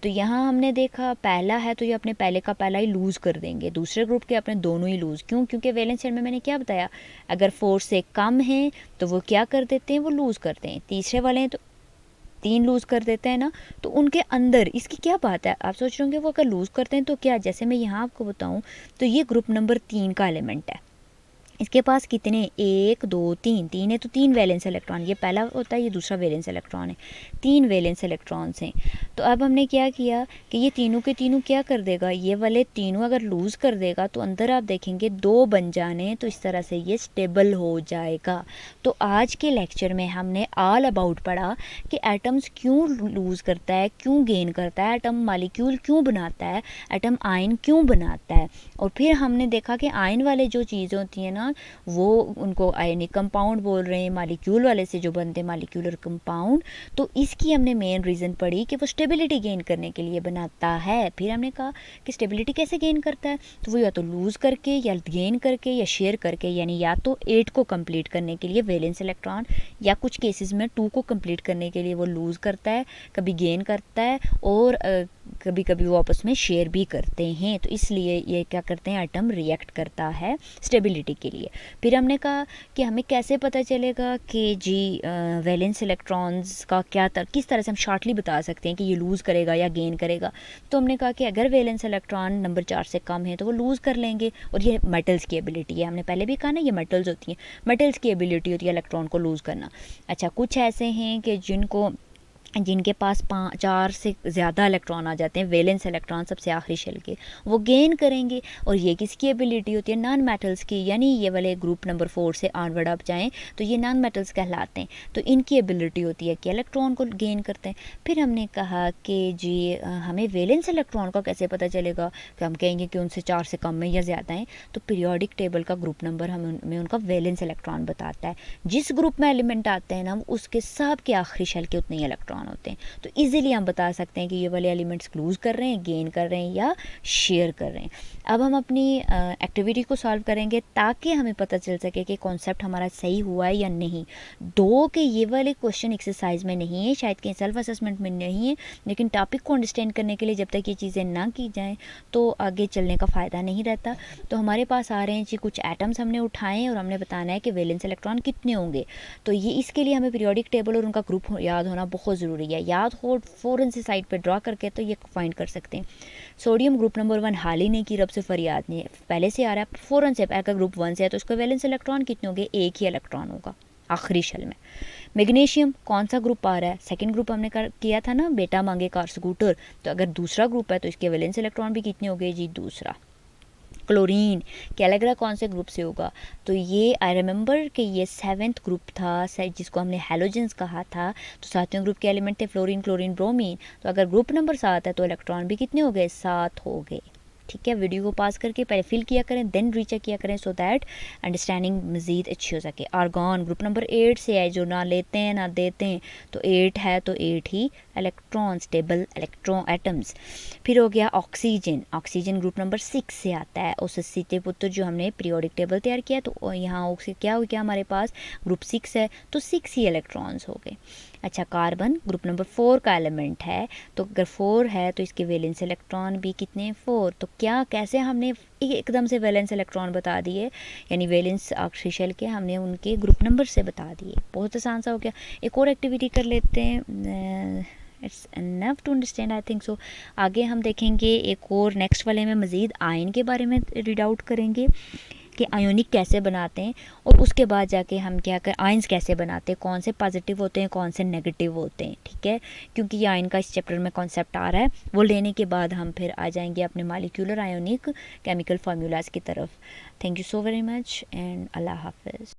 तो यहाँ हमने देखा पहला है तो ये अपने पहले का पहला ही लूज़ कर देंगे, दूसरे ग्रुप के अपने दोनों ही लूज़। क्यों? क्योंकि वैलेंस शेल में मैंने क्या बताया, अगर 4 से कम है तो वो क्या कर देते हैं, वो लूज़ करते हैं। तीसरे वाले हैं तो 3 लूज़ कर देते हैं ना, तो उनके अंदर इसकी क्या बात है, आप सोच रहे होंगे वो अगर लूज़ करते हैं तो क्या, जैसे मैं यहाँ आपको बताऊँ तो ये ग्रुप नंबर 3 का एलिमेंट है। इसके पास कितने 1 2 3, 3 है तो 3 वैलेंस इलेक्ट्रॉन, ये पहला होता है ये दूसरा वैलेंस इलेक्ट्रॉन है, 3 वैलेंस इलेक्ट्रॉन्स हैं। तो अब हमने क्या किया कि ये तीनों के तीनों क्या कर देगा, ये वाले तीनों अगर लूज़ कर देगा तो अंदर आप देखेंगे 2 बन जाने, तो इस तरह से ये स्टेबल हो जाएगा। तो आज के लेक्चर में हमने ऑल अबाउट पढ़ा कि एटम्स क्यों लूज़ करता है, क्यों गेन करता है, एटम मालिक्यूल क्यों बनाता है, एटम आयन क्यों बनाता है। और फिर हमने देखा कि आयन वाले जो चीज़ें होती हैं ना वो उनको आयनिक कंपाउंड बोल रहे हैं, मालिक्यूल वाले से जो बनते हैं मालिक्यूलर कंपाउंड। तो इसकी हमने मेन रीज़न पढ़ी कि वो स्टेबिलिटी गेन करने के लिए बनाता है। फिर हमने कहा कि स्टेबिलिटी कैसे गेन करता है, तो वो या तो लूज़ करके या गेन करके या शेयर करके, यानी या तो 8 को कंप्लीट करने के लिए वैलेंस इलेक्ट्रॉन, या कुछ केसेस में 2 को कंप्लीट करने के लिए वो लूज़ करता है, कभी गेन करता है, और कभी कभी वो आपस में शेयर भी करते हैं। तो इसलिए ये क्या करते हैं, एटम रिएक्ट करता है स्टेबिलिटी के लिए। फिर हमने कहा कि हमें कैसे पता चलेगा कि जी वैलेंस इलेक्ट्रॉन्स का किस तरह से हम शॉर्टली बता सकते हैं कि ये लूज़ करेगा या गेन करेगा। तो हमने कहा कि अगर वैलेंस इलेक्ट्रॉन नंबर 4 से कम है तो वो लूज़ कर लेंगे, और ये मेटल्स की एबिलिटी है, हमने पहले भी कहा ना ये मेटल्स होती हैं, मेटल्स की एबिलिटी होती है इलेक्ट्रॉन को लूज़ करना। अच्छा, कुछ ऐसे हैं कि जिनके पास 4 से ज़्यादा इलेक्ट्रॉन आ जाते हैं, वैलेंस इलेक्ट्रॉन सबसे आखिरी शेल के, वो गेन करेंगे। और ये किसकी एबिलिटी होती है, नॉन मेटल्स की, यानी ये वाले ग्रुप नंबर 4 से ऑनवर्ड आप जाएँ तो ये नॉन मेटल्स कहलाते हैं, तो इनकी एबिलिटी होती है कि इलेक्ट्रॉन को गेन करते हैं। फिर हमने कहा कि जी हमें वैलेंस इलेक्ट्रॉन का कैसे पता चलेगा, कि हम कहेंगे कि उनसे 4 से कम में या ज़्यादा हैं, तो पीरियोडिक टेबल का ग्रुप नंबर हमें उनका वैलेंस इलेक्ट्रॉन बताता है। जिस ग्रुप में एलिमेंट आते हैं ना उसके सब के आखिरी शेल के उतने ही इलेक्ट्रॉन होते हैं। तो इजीली हम बता सकते हैं कि ये वाले एलिमेंट्स लूज़ कर रहे हैं, गेन कर रहे हैं या शेयर कर रहे हैं। अब हम अपनी एक्टिविटी को सॉल्व करेंगे ताकि हमें पता चल सके कि कॉन्सेप्ट हमारा सही हुआ है या नहीं। 2 के ये वाले क्वेश्चन एक्सरसाइज में नहीं है, शायद कहीं सेल्फ असेसमेंट में नहीं है, लेकिन टॉपिक को अंडरस्टैंड करने के लिए जब तक ये चीज़ें ना की जाएँ तो आगे चलने का फ़ायदा नहीं रहता। तो हमारे पास आ रहे हैं जी कुछ एटम्स हमने उठाए और हमने बताना है कि वैलेंस इलेक्ट्रॉन कितने होंगे। तो ये इसके लिए हमें पीरियोडिक टेबल और उनका ग्रुप याद होना बहुत ज़रूरी है। याद हो फ़ौरन से साइड पे ड्रा करके तो ये फाइंड कर सकते हैं। सोडियम ग्रुप नंबर 1 हाल ही नहीं की, रब से फरियाद नहीं है, पहले से आ रहा है फ़ौरन से। अगर ग्रुप 1 से है तो उसका वैलेंस इलेक्ट्रॉन कितने होंगे, 1 ही इलेक्ट्रॉन होगा आखिरी शेल में। मैग्नीशियम कौन सा ग्रुप आ रहा है, सेकंड ग्रुप हमने किया था ना, बेटा मांगे कार स्कूटर, तो अगर दूसरा ग्रुप है तो इसके वैलेंस इलेक्ट्रॉन भी कितने हो गए जी, दूसरा। क्लोरीन कैलेग्रा कौन से ग्रुप से होगा, तो ये आई रिमेंबर कि ये 7th ग्रुप था जिसको हमने हैलोजेंस कहा था। तो 7वें ग्रुप के एलिमेंट थे फ्लोरीन, क्लोरीन, ब्रोमीन। तो अगर ग्रुप नंबर 7 है तो इलेक्ट्रॉन भी कितने हो गए, 7 हो गए। ठीक है। वीडियो को पास करके पहले फिल किया करें, देन रीचेक किया करें, सो दैट अंडरस्टैंडिंग मज़ीद अच्छी हो सके। आर्गॉन ग्रुप नंबर 8 से है, जो ना लेते हैं ना देते हैं, तो 8 है तो 8 ही इलेक्ट्रॉन, स्टेबल इलेक्ट्रॉन एटम्स। फिर हो गया ऑक्सीजन, ऑक्सीजन ग्रुप नंबर 6 से आता है। उस सीते पुत्र जो हमने पीरियोडिक टेबल तैयार किया, तो यहाँ क्या हो गया हमारे पास, ग्रुप 6 है तो 6 ही इलेक्ट्रॉन्स हो गए। अच्छा, कार्बन ग्रुप नंबर 4 का एलिमेंट है, तो अगर 4 है तो इसके वैलेंस इलेक्ट्रॉन भी कितने, 4। तो क्या कैसे हमने एकदम से वैलेंस इलेक्ट्रॉन बता दिए, यानी वैलेंस ऑक्सीशल के हमने उनके ग्रुप नंबर से बता दिए। बहुत आसान सा हो गया। एक और एक्टिविटी कर लेते हैं, it's enough to understand, I think so. आगे हम देखेंगे एक और नेक्स्ट वाले में मज़ीद आयन के बारे में रीड आउट करेंगे कि आयोनिक कैसे बनाते हैं, और उसके बाद जाके हम क्या कर आयंस कैसे बनाते हैं, कौन से पॉजिटिव होते हैं कौन से नेगेटिव होते हैं, ठीक है। क्योंकि ये आयन का इस चैप्टर में कॉन्सेप्ट आ रहा है, वो लेने के बाद हम फिर आ जाएंगे अपने मॉलिक्यूलर आयोनिक केमिकल फार्मूलाज की तरफ। Thank you so very much and अल्लाह हाफिज़।